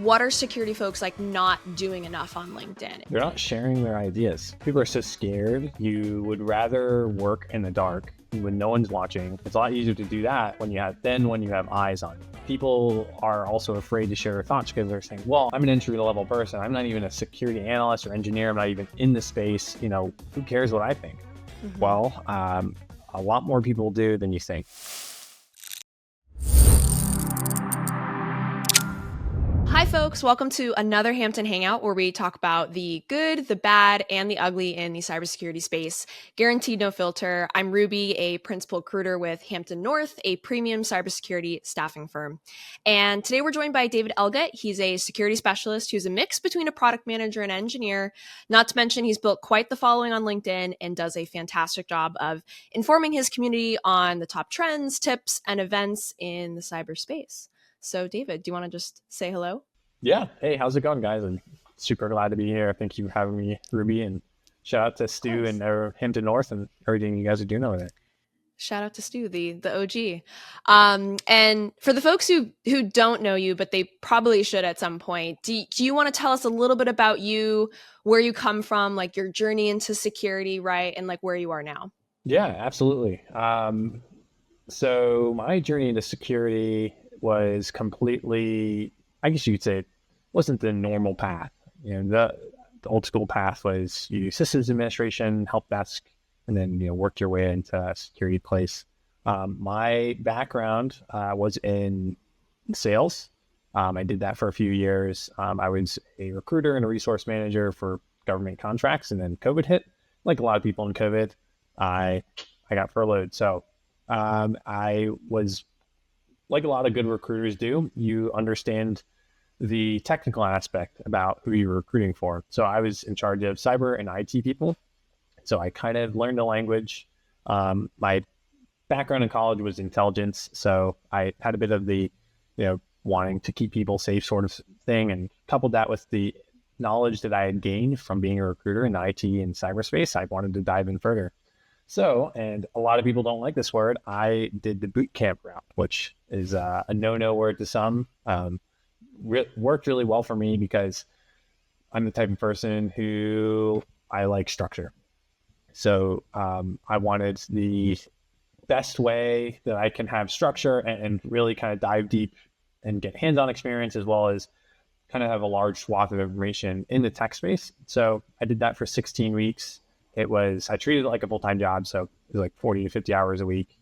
what are security folks like not doing enough on LinkedIn? They're not sharing their ideas. People are so scared. You would rather work in the dark when no one's watching. It's a lot easier to do that when you have eyes on you. People are also afraid to share their thoughts because they're saying, well, I'm an entry level person. I'm not even a security analyst or engineer. I'm not even in the space. Who cares what I think? Mm-hmm. Well, a lot more people do than you think. Hi folks, welcome to another Hampton Hangout where we talk about the good, the bad, and the ugly in the cybersecurity space. Guaranteed no filter. I'm Ruby, a principal recruiter with Hampton North, a premium cybersecurity staffing firm. And today we're joined by David Elgut. He's a security specialist who's a mix between a product manager and engineer. Not to mention he's built quite the following on LinkedIn and does a fantastic job of informing his community on the top trends, tips, and events in the cyberspace. So David, do you want to just say hello? Yeah. Hey, how's it going, guys? I'm super glad to be here. Thank you for having me, Ruby, and shout out to Stu and Hampton North and everything you guys are doing over there. Shout out to Stu, the OG. And for the folks who don't know you, but they probably should at some point, do you want to tell us a little bit about you, where you come from, like your journey into security, right? And like where you are now? Yeah, absolutely. So my journey into security was completely, I guess you could say, it wasn't the normal path. The old school path was you do systems administration, help desk, and then work your way into a security place. My background was in sales. I did that for a few years. I was a recruiter and a resource manager for government contracts, and then COVID hit. Like a lot of people in COVID, I got furloughed. So I was, like a lot of good recruiters do, you understand the technical aspect about who you're recruiting for. So I was in charge of cyber and IT people. So I kind of learned the language. My background in college was intelligence. So I had a bit of the, wanting to keep people safe sort of thing, and coupled that with the knowledge that I had gained from being a recruiter in IT and cyberspace. I wanted to dive in further. So, and a lot of people don't like this word, I did the boot camp route, which is a no-no word to some. Worked really well for me because I'm the type of person who I like structure. So I wanted the best way that I can have structure and really kind of dive deep and get hands-on experience, as well as kind of have a large swath of information in the tech space. So I did that for 16 weeks. I treated it like a full-time job. So it was like 40 to 50 hours a week.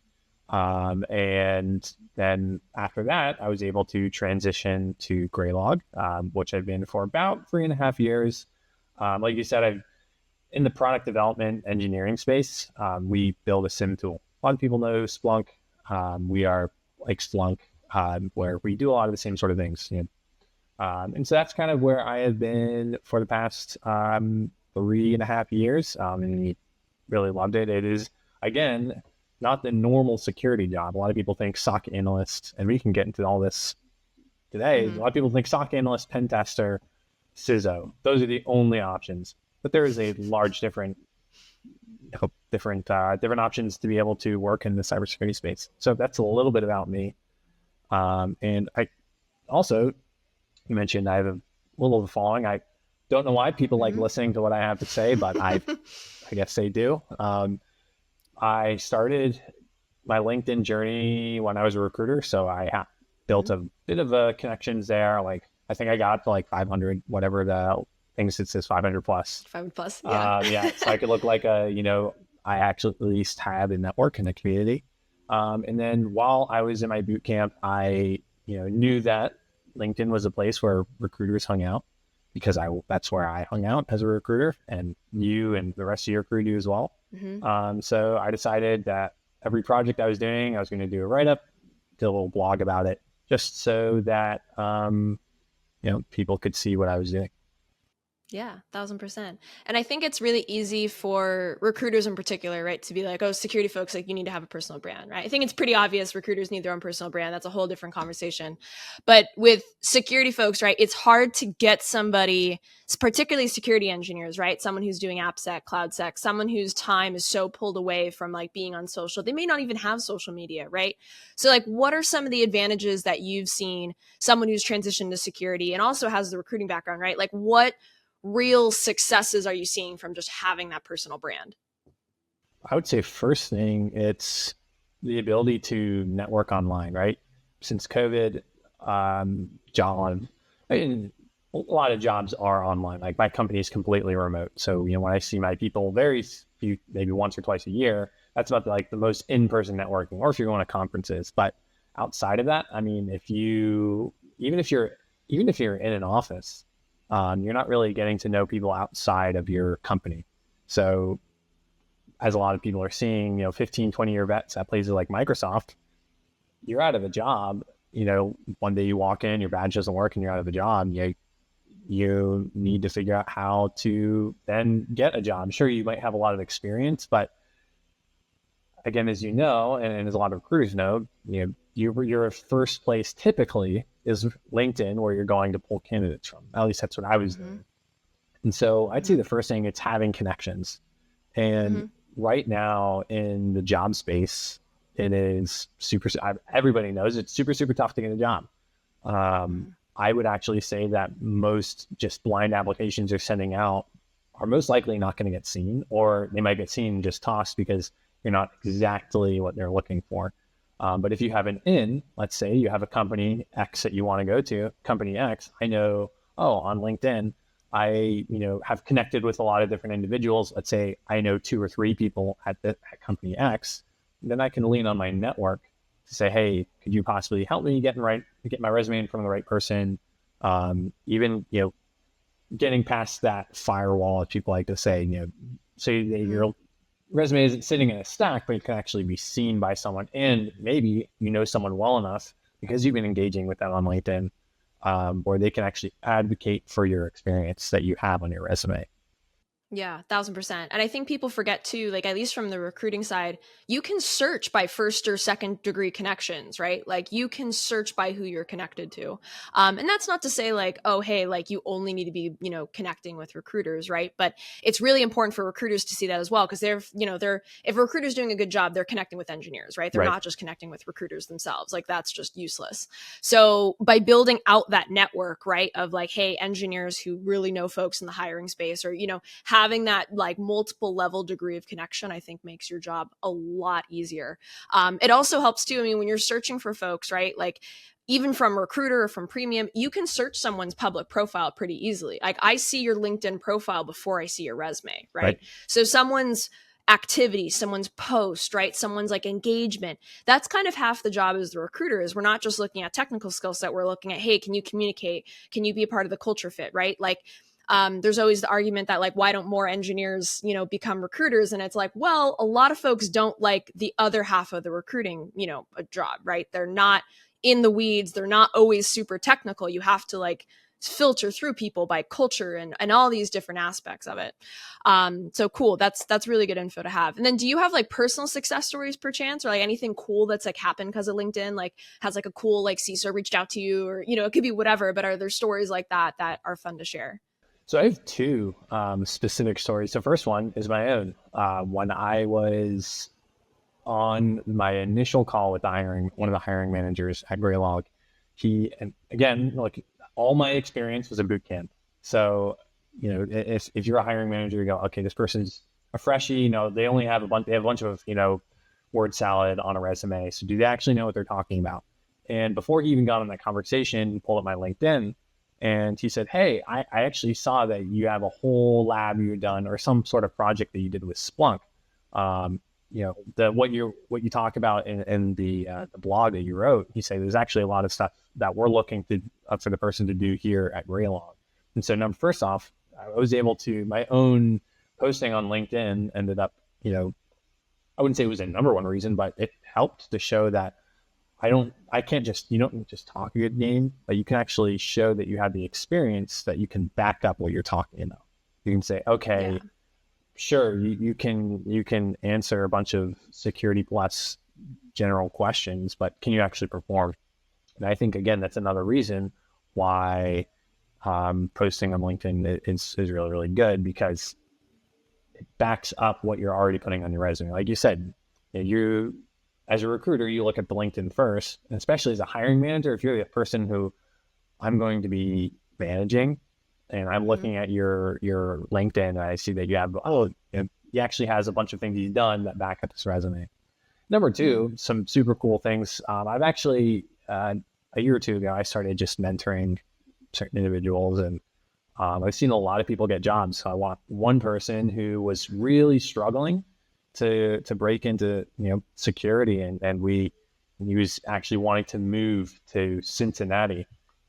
And then after that, I was able to transition to Graylog, which I've been for about 3.5 years. Like you said, I'm in the product development engineering space. We build a SIM tool. A lot of people know Splunk. We are like Splunk, where we do a lot of the same sort of things. And so that's kind of where I have been for the past 3.5 years, and really loved it. It is, again, not the normal security job. A lot of people think SOC analyst, and we can get into all this today. Mm-hmm. A lot of people think SOC analyst, pen tester, CISO. Those are the only options. But there is a large different options to be able to work in the cybersecurity space. So that's a little bit about me. And I also, you mentioned I have a little of a following. I don't know why people like listening to what I have to say, but I guess they do. I started my LinkedIn journey when I was a recruiter, so I built a bit of connections there. Like I think I got up to like 500, whatever the thing that says 500 plus. 500 plus, yeah. Yeah, so I could look like I actually at least had a network in the community. And then while I was in my boot camp, I knew that LinkedIn was a place where recruiters hung out, because that's where I hung out as a recruiter, and you and the rest of your crew do as well. Mm-hmm. So I decided that every project I was doing, I was going to do a write-up, do a little blog about it, just so that people could see what I was doing. Yeah, 1000%. And I think it's really easy for recruiters in particular, right, to be like, oh, security folks, like you need to have a personal brand, right? I think it's pretty obvious recruiters need their own personal brand. That's a whole different conversation. But with security folks, right, it's hard to get somebody, particularly security engineers, right? Someone who's doing AppSec, CloudSec, someone whose time is so pulled away from like being on social. They may not even have social media, right? So like, what are some of the advantages that you've seen someone who's transitioned to security and also has the recruiting background, right? Like what real successes are you seeing from just having that personal brand? I would say first thing, it's the ability to network online, right? Since COVID, job, I mean, a lot of jobs are online. Like my company is completely remote. So, when I see my people very few, maybe once or twice a year, that's about like the most in-person networking, or if you're going to conferences. But outside of that, I mean, even if you're in an office, you're not really getting to know people outside of your company. So as a lot of people are seeing, 15, 20-year vets at places like Microsoft, you're out of a job. One day you walk in, your badge doesn't work and you're out of a job. You need to figure out how to then get a job. Sure, you might have a lot of experience, but again, as you know, and as a lot of recruiters know, your first place typically is LinkedIn, where you're going to pull candidates from. At least that's what I was doing. And so I'd say the first thing, it's having connections. And right now in the job space, it is everybody knows it's super, super tough to get a job. I would actually say that most just blind applications you're sending out are most likely not going to get seen, or they might get seen and just tossed because you're not exactly what they're looking for. But if you have let's say you have a company X that you want to go to, company X, I know, on LinkedIn, I, have connected with a lot of different individuals. Let's say I know 2 or 3 people at company X, then I can lean on my network to say, hey, could you possibly help me get my resume in front of the right person? Even, getting past that firewall, as people like to say, so your resume isn't sitting in a stack, but it can actually be seen by someone. And maybe someone well enough because you've been engaging with them on LinkedIn, or they can actually advocate for your experience that you have on your resume. Yeah, 1000%. And I think people forget too, like at least from the recruiting side, you can search by first or second degree connections, right? Like you can search by who you're connected to. And that's not to say like, oh, hey, like you only need to be, connecting with recruiters, right? But it's really important for recruiters to see that as well. Cause if a recruiter's doing a good job, they're connecting with engineers, right? They're Right. not just connecting with recruiters themselves. Like that's just useless. So by building out that network, right, of like, hey, engineers who really know folks in the hiring space, or, having that like multiple level degree of connection, I think makes your job a lot easier. It also helps too. I mean, when you're searching for folks, right? Like even from Recruiter or from Premium, you can search someone's public profile pretty easily. Like I see your LinkedIn profile before I see your resume, right? So someone's activity, someone's post, right? Someone's like engagement. That's kind of half the job as the recruiter is we're not just looking at technical skill set. We're looking at, hey, can you communicate? Can you be a part of the culture fit, right? Like there's always the argument that like, why don't more engineers, become recruiters? And it's like, well, a lot of folks don't like the other half of the recruiting, a job, right? They're not in the weeds. They're not always super technical. You have to like filter through people by culture and all these different aspects of it. So cool. That's really good info to have. And then do you have like personal success stories per chance, or like anything cool that's like happened because of LinkedIn? Like has like a cool like CISO reached out to you, or, it could be whatever, but are there stories like that are fun to share? So I have 2 specific stories. The first one is my own. When I was on my initial call with one of the hiring managers at Graylog, and again, like all my experience was a boot camp. So, if you're a hiring manager, you go, okay, this person's a freshie, they only have they have a bunch of, word salad on a resume. So do they actually know what they're talking about? And before he even got on that conversation, he pulled up my LinkedIn and he said, hey, I actually saw that you have a whole lab you've done, or some sort of project that you did with Splunk. What you talk about in the blog that you wrote, he said there's actually a lot of stuff that we're looking to for the person to do here at Graylog. And so first off, I was able to, my own posting on LinkedIn ended up, I wouldn't say it was a number one reason, but it helped to show that you don't just talk a good game, but you can actually show that you have the experience that you can back up what you're talking about. You can say, Yeah. okay, sure, you can answer a bunch of security plus general questions, but can you actually perform? And I think again that's another reason why posting on LinkedIn is really really good, because it backs up what you're already putting on your resume. Like you said, you as a recruiter you look at the LinkedIn first, and especially as a hiring manager, if you're the person who I'm going to be managing, and I'm Mm-hmm. looking at your LinkedIn, and I see that you have he actually has a bunch of things he's done that back up his resume. Number Mm-hmm. two, some super cool things. I've actually a year or two ago I started just mentoring certain individuals, and I've seen a lot of people get jobs. So I want one person who was really struggling to break into security, and he was actually wanting to move to Cincinnati,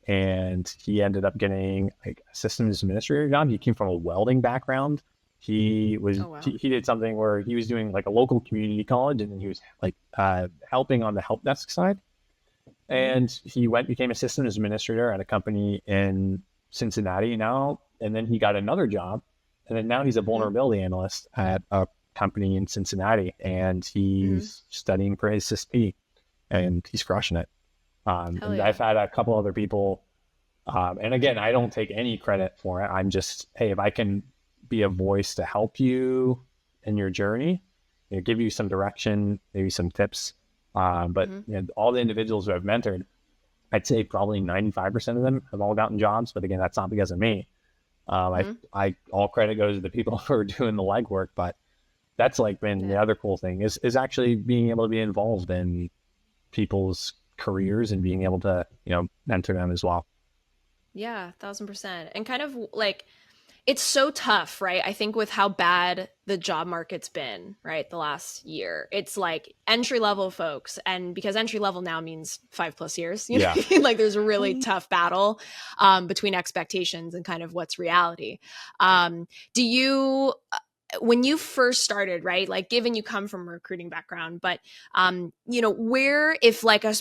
and he ended up getting like a systems administrator job. He came from a welding background. Oh wow. He did something where he was doing like a local community college, and he was like helping on the help desk side. Mm-hmm. And he became a systems administrator at a company in Cincinnati now, and then he got another job, and then now he's a Mm-hmm. vulnerability analyst at a company in Cincinnati, and Mm-hmm. he's studying for his CISP, and he's crushing it. Hell And yeah. I've had a couple other people, and again, I don't take any credit for it. I'm just, hey, if I can be a voice to help you in your journey, give you some direction, maybe some tips. But Mm-hmm. all the individuals who I've mentored, I'd say probably 95% of them have all gotten jobs. But again, that's not because of me. Mm-hmm. I all credit goes to the people who are doing the legwork. But that's like been the Yeah. other cool thing is actually being able to be involved in people's careers and being able to mentor them as well. Yeah, 1000%. And kind of like it's so tough, right? I think with how bad the job market's been, right, the last year, it's like entry level folks. And because entry level now means 5+ years, you know Yeah. what I mean? Like there's a really tough battle between expectations and kind of what's reality. Do you, when you first started, right, like given you come from a recruiting background, but where if like a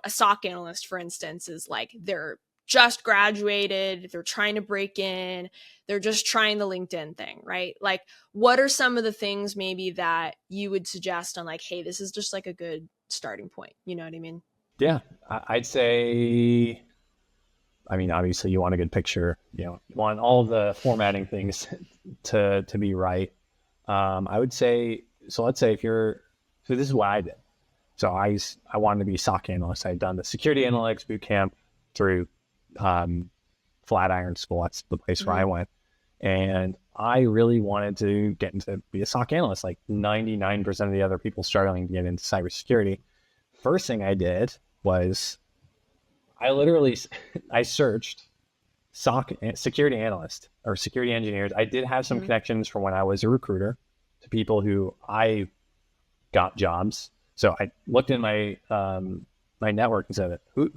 SOC analyst for instance is like they're just graduated, they're trying to break in, they're just trying the LinkedIn thing, right? Like what are some of the things maybe that you would suggest on like, hey, this is just like a good starting point, you know what I mean? Yeah. I'd say, I mean, obviously you want a good picture, you want all the formatting things to be right. I would say, so let's say so this is what I did. So I wanted to be a SOC analyst. I had done the security analytics boot camp through Flatiron School. That's the place where Mm-hmm. I went. And I really wanted to get into be a SOC analyst, like 99% of the other people struggling to get into cybersecurity. First thing I did was I literally I searched SOC security analyst or security engineers. I did have some Mm-hmm. connections from when I was a recruiter to people who I got jobs. So I looked in my network and said, who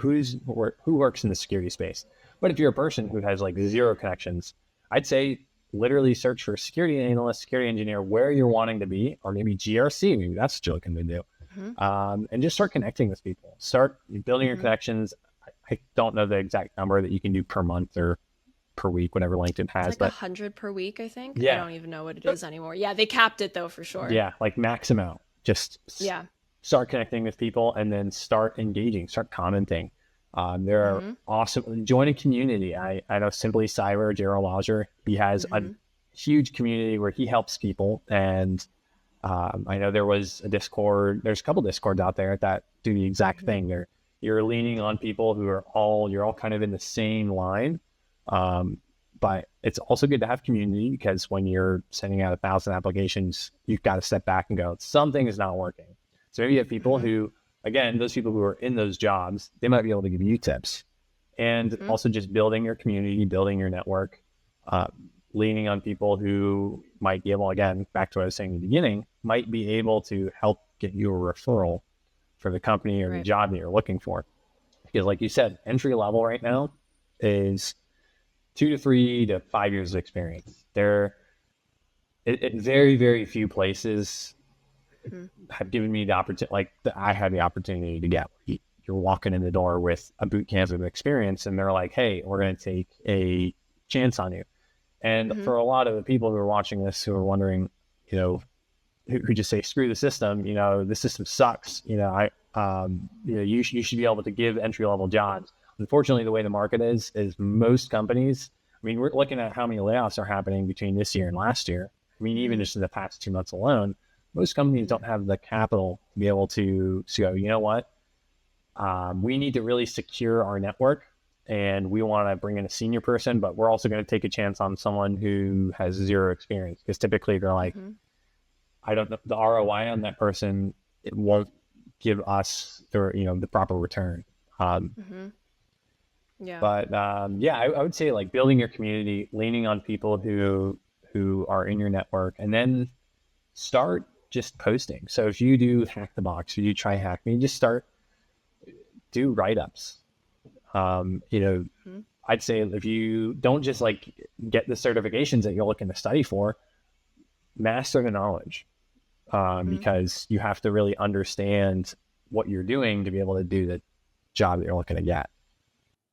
works in the security space? But if you're a person who has like zero connections, I'd say literally search for security analyst, security engineer, where you're wanting to be, or maybe GRC. Maybe that's what you're looking to do. Mm-hmm. And just start connecting with people. Start building your Mm-hmm. connections. I don't know the exact number that you can do per month or per week, whatever LinkedIn It's has, like a but hundred per week, I think. I yeah, don't even know what it is anymore. Yeah, they capped it though for sure. yeah, like max amount. Just Yeah. start connecting with people and then start engaging, start commenting. There are Mm-hmm. awesome, join a community. I know Simply Cyber, Gerald Lauger, he has a Mm-hmm. huge community where he helps people. And I know there's a couple Discords out there that do the exact Mm-hmm. thing. You're leaning on people who you're all kind of in the same line. But it's also good to have community, because when you're sending out 1,000 applications, you've got to step back and go, something is not working. So maybe you have people Mm-hmm. who, again, those people who are in those jobs, they might be able to give you tips. And Mm-hmm. also just building your community, building your network, uh, leaning on people who might be able, again, back to what I was saying in the beginning, might be able to help get you a referral for the company or the Right. job that you're looking for. Because like you said, entry level right now is 2 to 3 to 5 years of experience. Very, very few places Mm-hmm. have given me the opportunity, like I had the opportunity to get. You're walking in the door with a boot camp of experience, and they're like, "Hey, we're going to take a chance on you." And Mm-hmm. for a lot of the people who are watching this who are wondering, you know, who just say, screw the system, you know, the system sucks, you know, you should be able to give entry level jobs. Unfortunately, the way the market is most companies, I mean, we're looking at how many layoffs are happening between this year and last year. I mean, even just in the past 2 months alone, most companies don't have the capital to be able to go, you know what, we need to really secure our network, and we want to bring in a senior person, but we're also going to take a chance on someone who has zero experience, because typically they're like, Mm-hmm. I don't know, the ROI on that person, it won't give us the proper return. Mm-hmm. Yeah. But yeah, I would say like building your community, leaning on people who are in your network, and then start just posting. So if you do Hack the Box, or you try Hack Me, just do write-ups. Mm-hmm. I'd say if you don't just like get the certifications that you're looking to study for, master the knowledge, Mm-hmm. because you have to really understand what you're doing to be able to do the job that you're looking to get.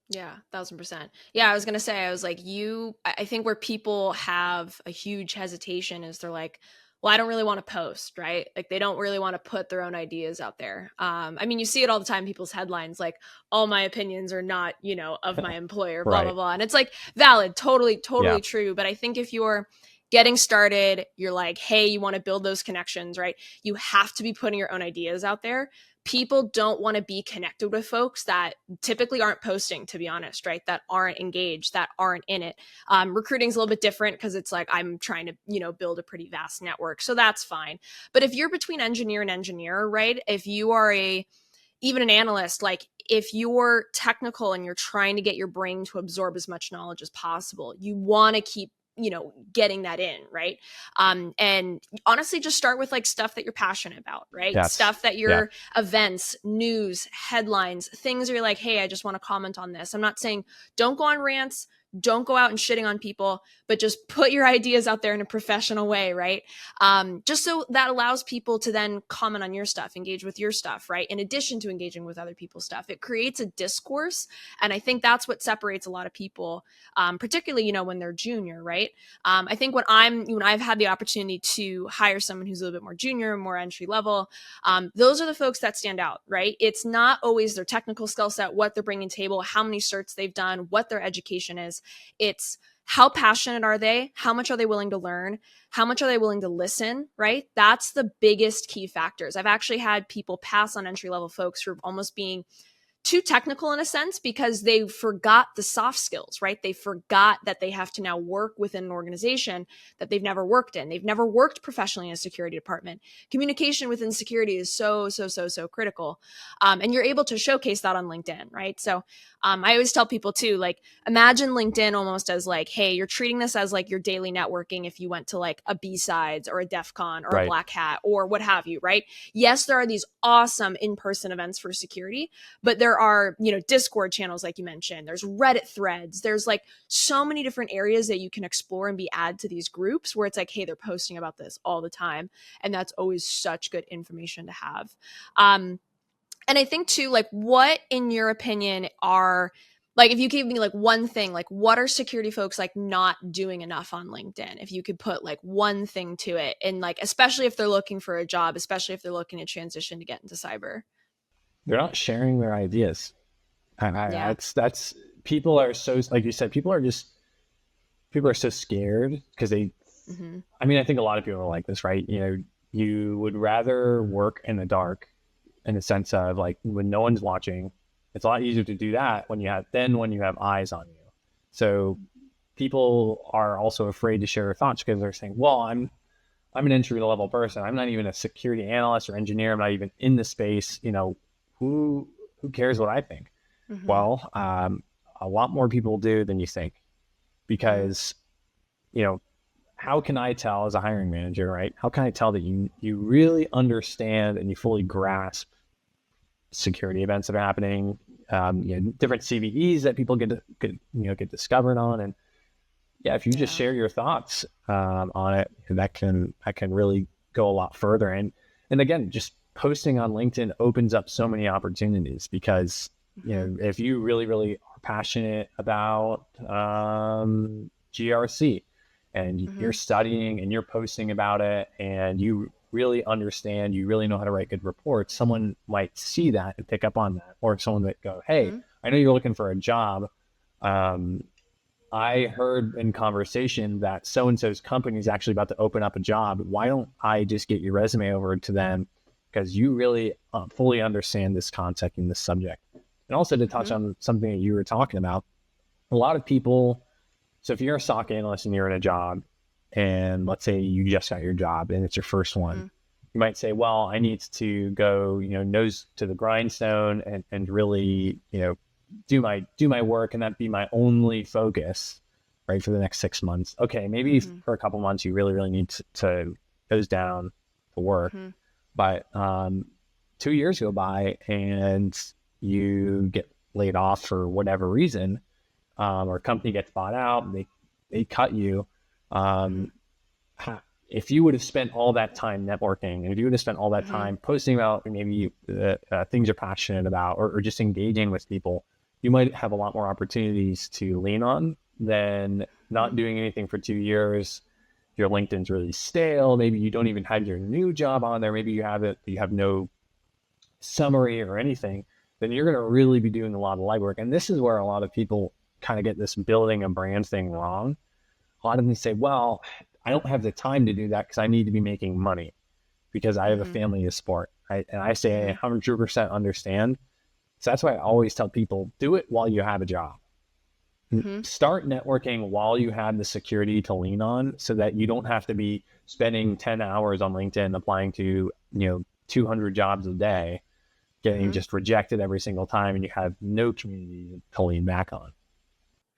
Yeah, 1000%. Yeah, I was gonna say, I was like, I think where people have a huge hesitation is they're like, well, I don't really want to post, right? Like they don't really want to put their own ideas out there. I mean, you see it all the time, people's headlines, like, all my opinions are not, of my employer, blah, blah, Right. blah. And it's like valid, totally, Yeah. totally true. But I think if you're getting started, you're like, hey, you want to build those connections, right? You have to be putting your own ideas out there. People don't want to be connected with folks that typically aren't posting, to be honest, right? That aren't engaged, that aren't in it. Recruiting is a little bit different because it's like I'm trying to, build a pretty vast network. So that's fine. But if you're between engineer and engineer, right? If you are even an analyst, like if you're technical and you're trying to get your brain to absorb as much knowledge as possible, you want to keep getting that in, right? And honestly, just start with like stuff that you're passionate about, right? Yes. Stuff that Yeah. you're events, news, headlines, things where you're like, hey, I just want to comment on this. I'm not saying don't go on rants, don't go out and shitting on people, but just put your ideas out there in a professional way, right? Just so that allows people to then comment on your stuff, engage with your stuff, right? In addition to engaging with other people's stuff, it creates a discourse. And I think that's what separates a lot of people, particularly, when they're junior, right? I think when I've had the opportunity to hire someone who's a little bit more junior, more entry level, those are the folks that stand out, right? It's not always their technical skill set, what they're bringing to the table, how many certs they've done, what their education is. It's how passionate are they? How much are they willing to learn? How much are they willing to listen, right? That's the biggest key factors. I've actually had people pass on entry level folks who are almost being too technical in a sense because they forgot the soft skills, right? They forgot that they have to now work within an organization that they've never worked in. They've never worked professionally in a security department. Communication within security is so, so, so, so critical. And you're able to showcase that on LinkedIn, right? So I always tell people too, like, imagine LinkedIn almost as like, hey, you're treating this as like your daily networking if you went to like a B-Sides or a DEF CON or a Right. Black Hat or what have you, right? Yes, there are these awesome in-person events for security, but there are, Discord channels, like you mentioned, there's Reddit threads, there's like so many different areas that you can explore and be added to these groups where it's like, hey, they're posting about this all the time. And that's always such good information to have. And I think too, like, what in your opinion are, like, if you gave me like one thing, like what are security folks like not doing enough on LinkedIn? If you could put like one thing to it, and like, especially if they're looking for a job, especially if they're looking to transition to get into cyber. They're not sharing their ideas. Yeah. That's people are so, like you said, people are so scared because Mm-hmm. I mean, I think a lot of people are like this, right? You would rather work in the dark, in the sense of like when no one's watching. It's a lot easier to do that when you have eyes on you. So people are also afraid to share their thoughts because they're saying, well, I'm an entry level person. I'm not even a security analyst or engineer. I'm not even in the space. Who cares what I think? Mm-hmm. Well, a lot more people do than you think, Mm-hmm. because, how can I tell as a hiring manager, right? How can I tell that you really understand and you fully grasp security events that are happening, different CVEs that people get discovered on, and yeah, if you just Yeah. share your thoughts on it, that can really go a lot further. And again, just posting on LinkedIn opens up so many opportunities, because Mm-hmm. if you really really are passionate about GRC, and Mm-hmm. you're studying and you're posting about it and you really understand, you really know how to write good reports, someone might see that and pick up on that. Or someone might go, hey, Mm-hmm. I know you're looking for a job. I heard in conversation that so-and-so's company is actually about to open up a job. Why don't I just get your resume over to them? Because you really fully understand this concept and this subject. And also to touch Mm-hmm. on something that you were talking about, a lot of people, so if you're a stock analyst and you're in a job, and let's say you just got your job and it's your first one, Mm-hmm. you might say, well, I need to go, nose to the grindstone and really, do my work, and that be my only focus, right, for the next 6 months. Okay, maybe Mm-hmm. for a couple months you really need to goes down to work, Mm-hmm. but 2 years go by and you get laid off for whatever reason, or a company gets bought out and they cut you. Mm-hmm. um, if you would have spent all that time networking, and if you would have spent all that Mm-hmm. time posting about maybe things you're passionate about, or just engaging with people, you might have a lot more opportunities to lean on than not doing anything for 2 years. Your LinkedIn's really stale. Maybe you don't even have your new job on there. Maybe you have no summary or anything. Then you're going to really be doing a lot of legwork. And this is where a lot of people kind of get this building a brand thing wrong. A lot of them say, well, I don't have the time to do that because I need to be making money because I have a Mm-hmm. family to support. And I say Mm-hmm. 100% understand. So that's why I always tell people, do it while you have a job. Mm-hmm. Start networking while you have the security to lean on, so that you don't have to be spending 10 hours on LinkedIn applying to, 200 jobs a day, getting Mm-hmm. just rejected every single time, and you have no community to lean back on.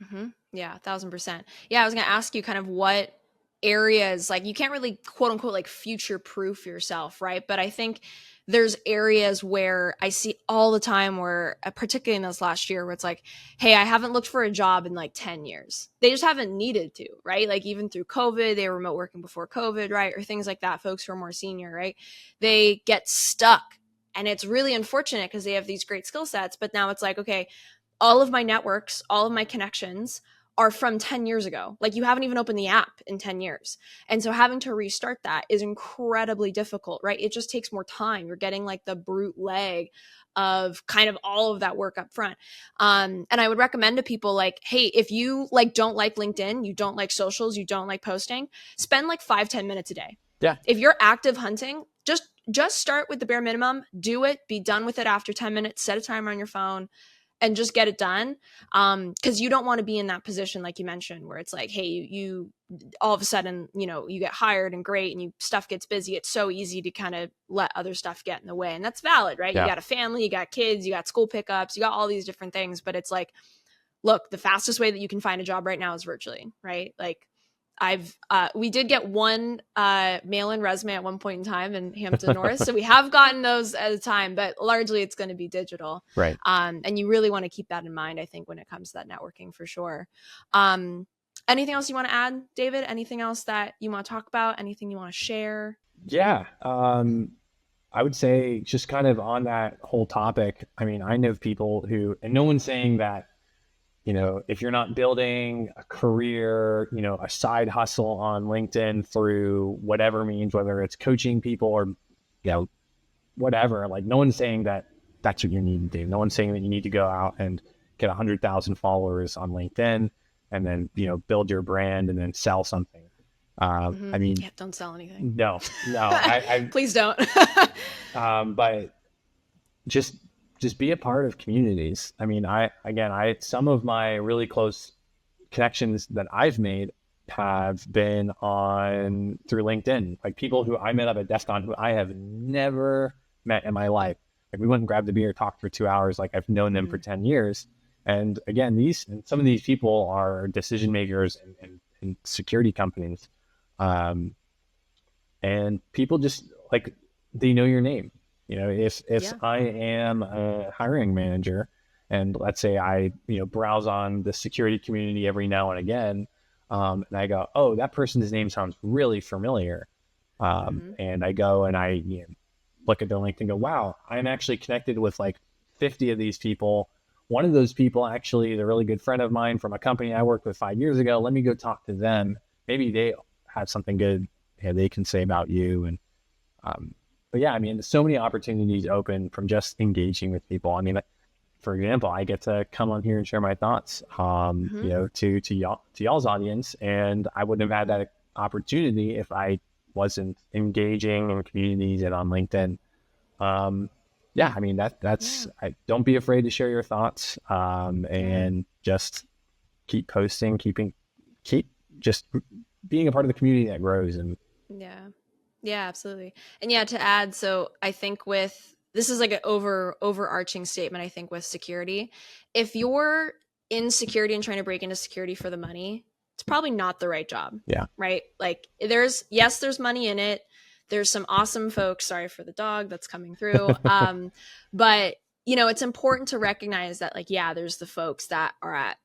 Mm-hmm. Yeah, 1,000%. Yeah, I was going to ask you kind of what areas, like, you can't really quote unquote like future proof yourself, right? But I think there's areas where I see all the time where, particularly in this last year, where it's like, hey, I haven't looked for a job in like 10 years. They just haven't needed to, right? Like, even through COVID, they were remote working before COVID, right? Or things like that. Folks who are more senior, right? They get stuck. And it's really unfortunate because they have these great skill sets, but now it's like, okay, all of my networks, all of my connections are from 10 years ago. Like, you haven't even opened the app in 10 years. And so having to restart that is incredibly difficult, right? It just takes more time. You're getting like the brute leg of kind of all of that work up front. And I would recommend to people, like, hey, if you like don't like LinkedIn, you don't like socials, you don't like posting, spend like 5-10 minutes a day. Yeah. If you're active hunting, just start with the bare minimum, do it, be done with it after 10 minutes, set a timer on your phone, and just get it done. Because you don't want to be in that position, like you mentioned, where it's like, hey, you all of a sudden, you get hired and great, and stuff gets busy. It's so easy to kind of let other stuff get in the way. And that's valid, right? Yeah. You got a family, you got kids, you got school pickups, you got all these different things. But it's like, look, the fastest way that you can find a job right now is virtually, right? Like, we did get one mail-in resume at one point in time in Hampton North, so we have gotten those at a time, but largely it's going to be digital, Right. and you really want to keep that in mind, I think, when it comes to that networking, for sure. Anything else you want to add, David? Anything else that you want to talk about? Anything you want to share? Yeah. I would say, just kind of on that whole topic, I mean, I know people who, and no one's saying that, if you're not building a career, a side hustle on LinkedIn through whatever means, whether it's coaching people or, whatever, like, no one's saying that that's what you need to do. No one's saying that you need to go out and get 100,000 followers on LinkedIn and then, build your brand and then sell something. I mean, Yeah, don't sell anything. no, I Please don't. but just be a part of communities. I mean, some of my really close connections that I've made have been through LinkedIn, like people who I met up at DEF CON who I have never met in my life. Like, we went and grabbed a beer, talked for 2 hours. Like, I've known them for 10 years. And again, some of these people are decision makers in security companies. And people just, like, they know your name. If I am a hiring manager, and let's say I, browse on the security community every now and again, and I go, oh, that person's name sounds really familiar. And I go and I look at their LinkedIn and go, wow, I'm actually connected with like 50 of these people. One of those people actually is a really good friend of mine from a company I worked with 5 years ago. Let me go talk to them maybe they have something good they can say about you. And but yeah, I mean, there's so many opportunities open from just engaging with people. I mean, like, for example, I get to come on here and share my thoughts, Mm-hmm. to y'all's audience, and I wouldn't have had that opportunity if I wasn't engaging in communities and on LinkedIn. Yeah, I mean, Yeah. don't be afraid to share your thoughts, Yeah. and just keep posting, keep just being a part of the community that grows. And Yeah. Yeah, absolutely. And yeah, to add, so I think with this is like an overarching statement, I think with security. If you're in security and trying to break into security for the money, it's probably not the right job. yeah, Right? Like there's money in it. There's some awesome folks. Sorry for the dog that's coming through. But it's important to recognize that, like, yeah, there's the folks that are at,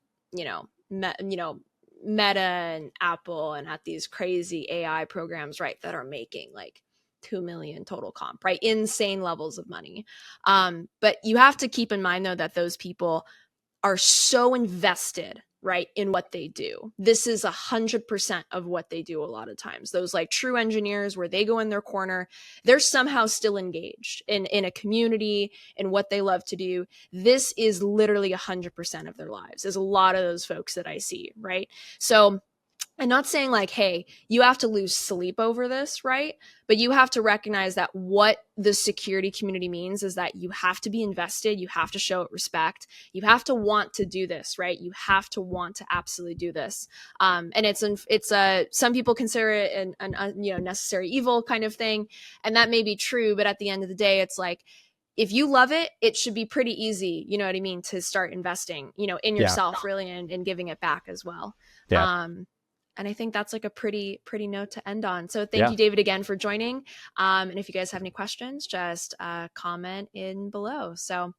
Meta and Apple and at these crazy AI programs, right, that are making like 2 million total comp, right? Insane levels of money. But you have to keep in mind, though, that those people are so invested, right, in what they do. This is 100% of what they do a lot of times. Those like true engineers where they go in their corner, they're somehow still engaged in a community and what they love to do. This is literally 100% of their lives. There's a lot of those folks that I see, right? So I'm not saying like, hey, you have to lose sleep over this, right? But you have to recognize that what the security community means is that you have to be invested. You have to show it respect. You have to want to do this, right? You have to want to absolutely do this. And some people consider it an necessary evil kind of thing, and that may be true. But at the end of the day, it's like, if you love it, it should be pretty easy, you know what I mean, to start investing, in yeah, yourself, really, and giving it back as well. yeah, Um, and I think that's like a pretty note to end on. So thank yeah. you, David, again for joining. And if you guys have any questions, just comment in below. So